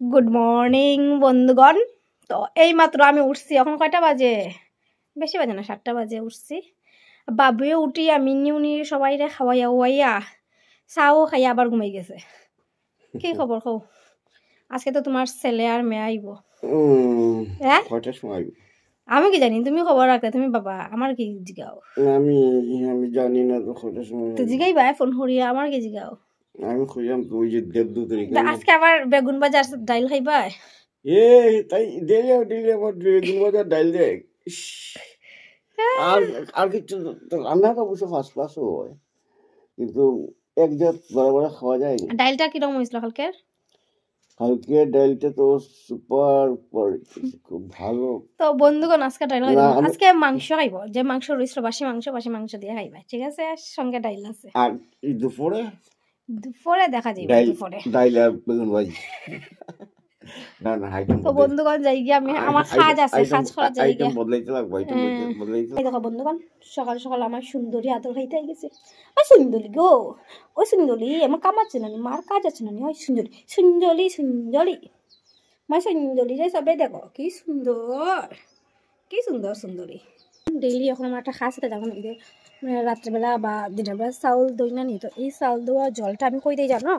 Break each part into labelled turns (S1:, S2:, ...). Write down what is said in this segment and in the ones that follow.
S1: Good morning বন্ধুগণ। তো এই মাত্র আমি উঠছি, এখন কয়টা বাজে? বেশি বাজে না, 7টা বাজে উঠছি। বাবুয়ে উঠিয়া মিনি সবাই খাওয়াইয়া ওয়াইয়া চাও খাইয়া আবার ঘুমাই গেছে। কি খবর কও? আজকে তো তোমার ছেলে আর মেয়ে আইব। হ্যাঁ,
S2: কয়টার সময়?
S1: আমি কি জানি, তুমি খবর রাখতে, তুমি বাবা আমার কি জিগাও?
S2: আমি আমি জানি না তো কয়টার সময়।
S1: তো জিগাইবা ফোন করিয়া, আমার কি জিগাও?
S2: আমি খুঁজলাম ওই যে দেবদূতের
S1: আজকে আবার বেগুন ভাজা আর ডাইল খাইবা?
S2: এ তাই দিলে দিলে আমার বেগুন ভাজা ডাইল দেয়। আর আর কিছু রান্নাটা অবশ্য ফার্স্ট ক্লাসও হয়, কিন্তু এক জাত বড় বড় খাওয়া যায় না।
S1: ডাইলটা কিরকম হয়েছিল কালকের?
S2: কালকে ডাইলটা তো সুপার, খুব ভালো।
S1: তো বন্ধুগণ আজকে ডাইল আজকে মাংস খাইব, যে মাংস রইছিল বাসি মাংস দিয়ে খাইবা, ঠিক আছে? সঙ্গে ডাইল আছে।
S2: আর দুপুরে
S1: দুপুরে দেখা যাবে। দুপুরে
S2: ডাইল আর বেগুন ভাজি। না না আইটেম
S1: তো বন্ধুগণ যাই গিয়ে আমি, আমার কাজ আছে, কাজ করা যাই গিয়ে
S2: বদলাইতে লাগবে, আইটেম বদলাইতে।
S1: এই দেখো বন্ধুগণ, সকাল সকাল আমার সুন্দরী আদর খাইতে গেছে। ওই সুন্দরী গো, ওই সুন্দরী, আমার কাম আছে না, মার কাজ আছে না, ওই সুন্দরী সুন্দরী সুন্দরী, আমার সুন্দরী রে সবে দেখো কি সুন্দর, কি সুন্দর সুন্দরী। ডেইলি এখন আমার একটা খাস আছে, যখন রাত্রেবেলা বা দিনের বেলা চাউল দই না নি, তো এই চাউল দেওয়া জলটা আমি কই দিই জানো?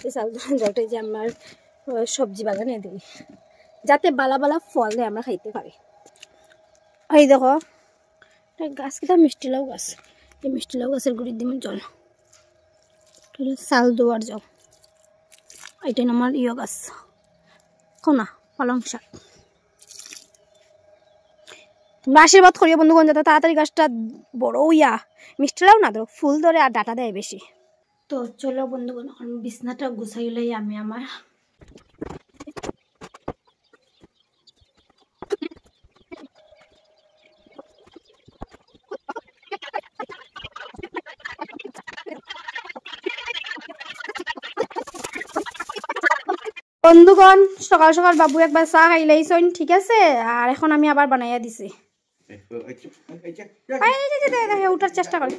S1: এই চাউল দেওয়া জলটা যে আমার সবজি বাগানে দিই, যাতে বালা বালা ফল দেয় আমরা খাইতে পারি। এই দেখো গাছ কিটা মিষ্টি লাউ গাছ, এই মিষ্টি লাউ গাছের গুড়ির দিন জল, চাল দেওয়ার জল। এইটাই আমার গাছ কোনা পালং শাক। তোমরা আশীর্বাদ করিও বন্ধুগণ, যাতে তাড়াতাড়ি গাছটা বড় হইয়া মিষ্টি লাউ না ধরো, ফুল ধরে আর ডাটা দেয় বেশি। তো চলো বন্ধুগণ, এখন বিছনাটা গুছাইলেই আমি আমার বন্ধুগণ সকাল সকাল বাবু একবার চা খাইলেইছন, ঠিক আছে? আর এখন আমি আবার বানাইয়া দিছি। উঠার চেষ্টা করে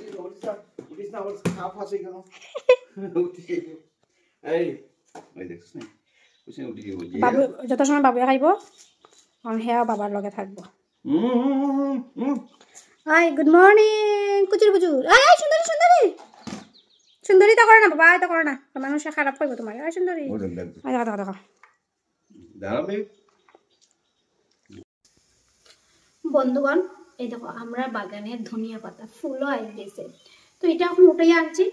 S1: বাবু, যত সময় বাবুয়ে খাইব সেয়া বাবার লগে থাকবো। হাই গুড মর্নিং কুচুর কুচুর। আয় সুন্দরী সুন্দরী সুন্দরী তো করে না বাবা, তো করে না, মানুষ খারাপ করবো তোমার। আয় সুন্দরী, দেখো দেখো দেখো বন্ধুগণ, এই দেখো আমরা বাগানে ধনিয়া পাতা ফুলও আই গেছে, তো এটা এখন উঠাই আনছি।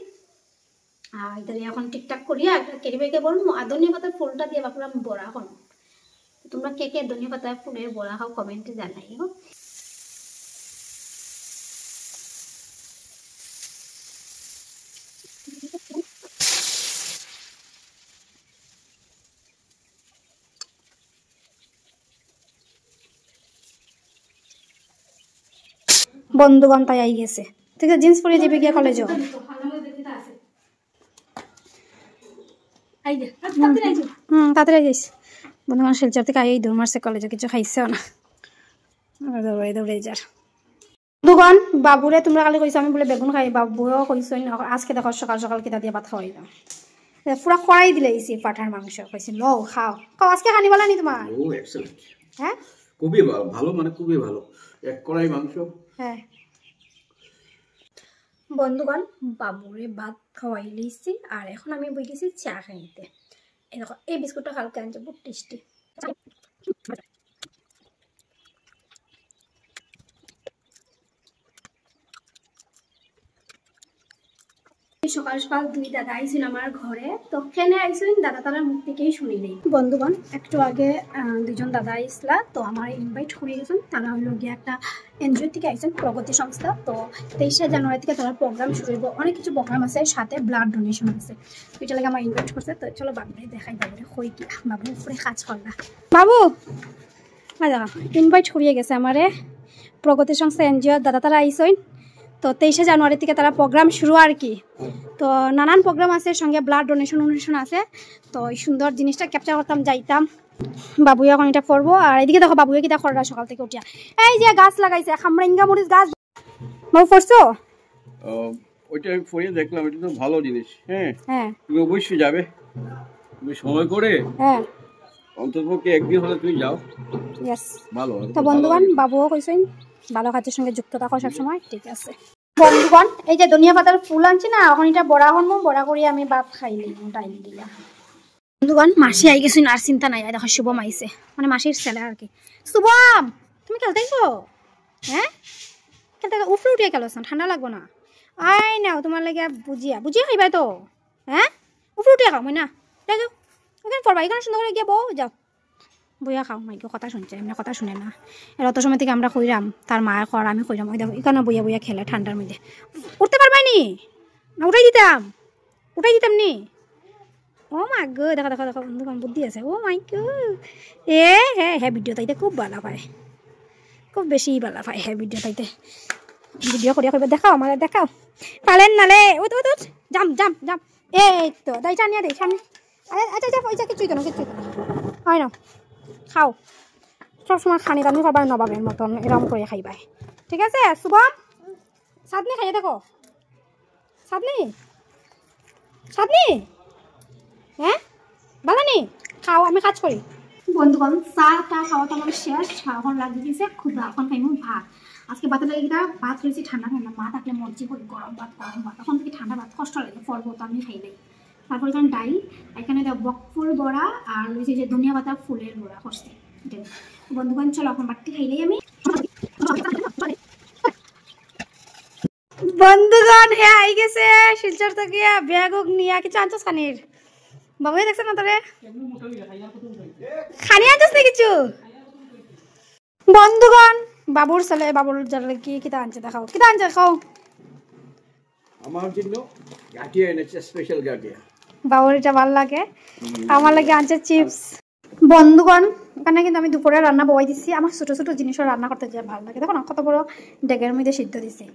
S1: আর এটা এখন ঠিকঠাক করিয়া একটা কেটে বেঁকে বলবো, আর ধনিয়া পাতার ফুলটা দিয়ে ভাবলাম বড়া করো। তোমরা কে কে ধনিয়া পাতার ফুলের বড়া খাও কমেন্টে জানাইও। বন্ধুগণ তাই আই গেছে, ঠিক আছে? জিন্স পরে যাবে গিয়ে কলেজে। তাড়াতাড়ি যাইস বন্ধুগণ, শিলচর থেকে আই দৌড় মারছে কলেজে, কিছু খাইছেও না, দৌড়াই দৌড়াই যার। বন্ধুগণ বাবুরে তোমরা কালি কইছো আমি বলে বেগুন খাই, বাবুও কইছো আজকে দেখো সকাল সকাল কিতা দিয়ে ভাত খাওয়াই না, পুরা কড়াই দিলে পাঠার মাংস কইছি লো খাও খাও, আজকে খানি বলা নি তোমার?
S2: ও এক্সেলেন্ট,
S1: হ্যাঁ
S2: খুবই ভালো, মানে খুবই ভালো, এক কড়াই মাংস। হ্যাঁ
S1: বন্ধুগণ বাবুরে ভাত খাওয়াই লইছি, আর এখন আমি বই গেছি চা খাইতে। এই দেখো এই বিস্কুটটা কালকে আনছে, বহুত টেস্টি। সকাল সকাল দুই দাদা আইসিন আমার ঘরে, তো কেনে আইসিন দাদা তারার মুখ থেকেই শুনিলেই। বন্ধুগণ একটু আগে দুজন দাদা আইসলা, তো আমার ইনভাইট করে গেছেন। তারা হইল গিয়ে একটা এনজিও থেকে আইসেন, প্রগতি সংস্থা। তো 23শে জানুয়ারি থেকে তারা প্রোগ্রাম শুরু হইব, অনেক কিছু প্রোগ্রাম আছে, সাথে ব্লাড ডোনেশন আছে। ওইটা লাগে আমার ইনভাইট করছে। তো চলো বাবুরে দেখাই, বাবুরে কই কি বাবুর উপরে কাজ করলা। বাবু ইনভাইট করিয়ে গেছে আমারে প্রগতি সংস্থা এনজিও দাদা তারা আইসেন। তো 23শে জানুয়ারি থেকে তারা প্রোগ্রাম শুরু আর কি। তো নানান প্রোগ্রাম আছে, সঙ্গে ব্লাড ডোনেশন আছে। তো এই সুন্দর জিনিসটা ক্যাপচার করতাম, যাইতাম। বাবুয়া এখন এটা করবো। আর এদিকে দেখো বাবুয়া কিটা কররা সকাল থেকে উঠিয়া, এই যে গাছ লাগাইছে খামরাঙ্গা মরিচ গাছ। বাবু করছো?
S2: ওইটা আমি ফোনে দেখলাম, এটা তো ভালো জিনিস। হ্যাঁ
S1: হ্যাঁ
S2: তুমি অবশ্যই যাবে, তুমি সময় করে।
S1: হ্যাঁ
S2: অন্ততপক্ষে একদিন হলে তুই যাও,
S1: ইয়েস।
S2: ভালো।
S1: তো বন্ধুগণ, বাবুও কইছেন ভালো কাজের সঙ্গে যুক্ত থাকো সবসময়, ঠিক আছে। বন্ধুগণ, এই যে ধনিয়া পাতার ফুল আনছি না, এখন এটা বড়া করবো, বড়া করি আমি ভাত খাইলি ডাইল দিয়া। বন্ধুগণ, মাসি আই গেছি, আর চিন্তা নাই, দেখো শুভম আইছে, মানে মাসির ছেলে আর কি। শুভম, তুমি খেলতেইছো? হ্যাঁ, খেলতে উফরে উঠিয়ে খেলো, ঠান্ডা লাগবো না? আই নাও তোমার লাগে বুঝিয়া বুঝিয়া খাইবাই তো। হ্যাঁ, উফরে উঠিয়ে খাও, মই না যাও যাও, এখানে পড়বা, এখানে সুন্দর করে গিয়ে বউ যাও, বইয়া খাও। মাইকে কথা শুনছে, এমনি কথা শুনে না। এর অত সময় থেকে আমরা কইরাম, তার মায়ের কর, আমি কইরাম, ওই দেখো এখানে বইয়া বইয়া খেলে ঠান্ডার মধ্যে। উঠতে পারবাই নি না? উঠাই দিতাম নি। ও মা গো, দেখো দেখো দেখো, বন্ধুগণ বুদ্ধি আছে। ও মাই গো, হ্যাঁ হ্যাঁ, ভিডিও তাইতে খুব ভালো পায়, খুব বেশি ভালো পায়। হ্যাঁ, ভিডিও তাইতে ভিডিও করিয়া কইবে, দেখাও আমার, দেখাও পালেন নালে। ওই তো ওই তো, জাম জাম জাম, এই তো দাইটা নিয়ে দেই সামনে। আচ্ছা আচ্ছা, পয়সা কিছুই তো না, কিছুই তো না, হয় না। খাও, সবসময় খানি দানি করবার নবাবের মতন এরকম করে খাইবাই, ঠিক আছে? শুভম, চাঁদনি খাইয়ে দেখো, চাঁদনি চাঁদনি, হ্যাঁ ভালো নি, খাও, আমি কাজ করি। বন্ধুগণ, চাটা খাওয়াটা আমার শেষ, এখন লাগিয়ে দিয়েছে ক্ষুধা, এখন খাইমু ভাত। আজকে ভাতের লাগে এটা ভাত হয়েছে ঠান্ডা ঠান্ডা, মা থাকলে মর্জি করি গরম ভাত, এখন থেকে ঠান্ডা ভাত কষ্ট লাগে, ফলবো তো আমি খাই নাই। তারপর এখানে ডাইল, এখানে বকফুল বড়া, আর হয়েছে যে ধনিয়া পাতা ফুলের বড়া করছি। বন্ধুগণ, চলো এখন বাড়তি খাইলেই আমি। বন্ধুগণ, হ্যাঁ আই গেছে শিলচর থেকে ব্যাগ নিয়ে, কিছু আনছো খানির? বাবুই দেখছে না তোরে, খানি আনছিস না কিছু? বন্ধুগণ, বাবুর ছেলে, বাবুর জ্বালে কি কিতা আনছে দেখাও, কিতা আনছে খাও।
S2: আমার জন্য গাঠিয়া এনেছে, স্পেশাল গাঠিয়া।
S1: বাবুর এটা ভালো লাগে, আমার লাগে আনছে চিপস। বন্ধুগণ, এখানে কিন্তু আমি দুপুরে রান্না বই দিচ্ছি, আমার ছোট ছোট জিনিসও রান্না করতে যা ভালো লাগে, দেখো না কত বড় ডেগের মধ্যে সিদ্ধ দিছি।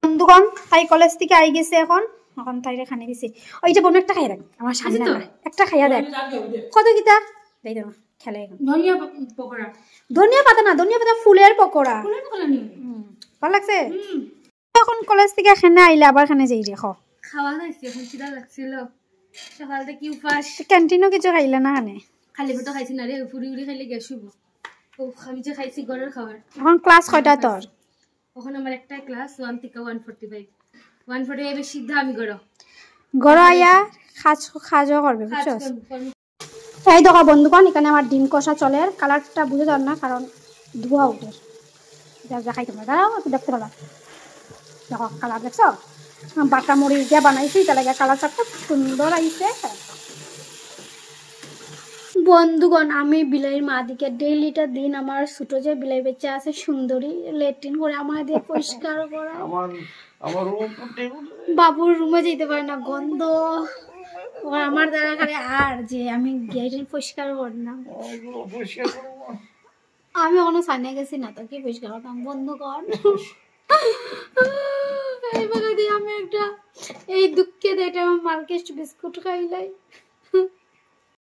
S1: বন্ধুগণ, তাই কলেজ থেকে আই গেছে, এখন এখন তাইরে খানি দিছি। ওই যে বোন একটা খাই দেখ, আমার সামনে একটা খাইয়া দেখ, কত কিতা দেই দেবো খেলে। ধনিয়া পকোড়া, ধনিয়া পাতা না, ধনিয়া পাতা ফুলের পকোড়া, ভালো লাগছে। এখন কলেজ থেকে এখানে আইলে আবার এখানে যাই রেখো,
S3: খাওয়া যাইছে, এখন খিদা লাগছিল সকাল থেকে উপাস।
S1: ক্যান্টিনও কিছু খাইলে না? খানে
S3: খালি পেটো খাইছি না রে, ফুরি উড়ি খাইলে গ্যাস হইব। আমি যে খাইছি ঘরের খাবার।
S1: এখন ক্লাস কয়টা তোর?
S3: এখন আমার একটাই ক্লাস, 1 থেকে 1:45, 1:45 সিদ্ধা আমি
S1: ঘর আইয়া খাজও করবে, বুঝছো? এই দেখো বন্ধুগণ, এখানে আমার ডিম কষা চলে, কালারটা বুঝে যান না কারণ ধোয়া উঠে, দেখাই তোমরা, দাঁড়াও একটু দেখতে পাবা, দেখো কালার দেখছো, বাটা মরিচ দিয়ে বানাইছি, তার লাগে কালারটা খুব সুন্দর আইছে। বন্ধুগণ, আমি বিলাইয়ের মা দিকে ডেইলিটা দিন আমার ছোট যে বিলাই বেচা আছে সুন্দরী, লেট্রিন করে আমার দিয়ে পরিষ্কার করা, বাবুর রুমে যেতে পারে না, গন্ধ আমার দ্বারা খালি, আর যে আমি গেটের পরিষ্কার করি না, আমি এখনো সামনে গেছি না তো কি পরিষ্কার করতাম। বন্ধুগণ, এইবার আমি একটা এই দুঃখে দেয় মার্কেট বিস্কুট খাইলাই।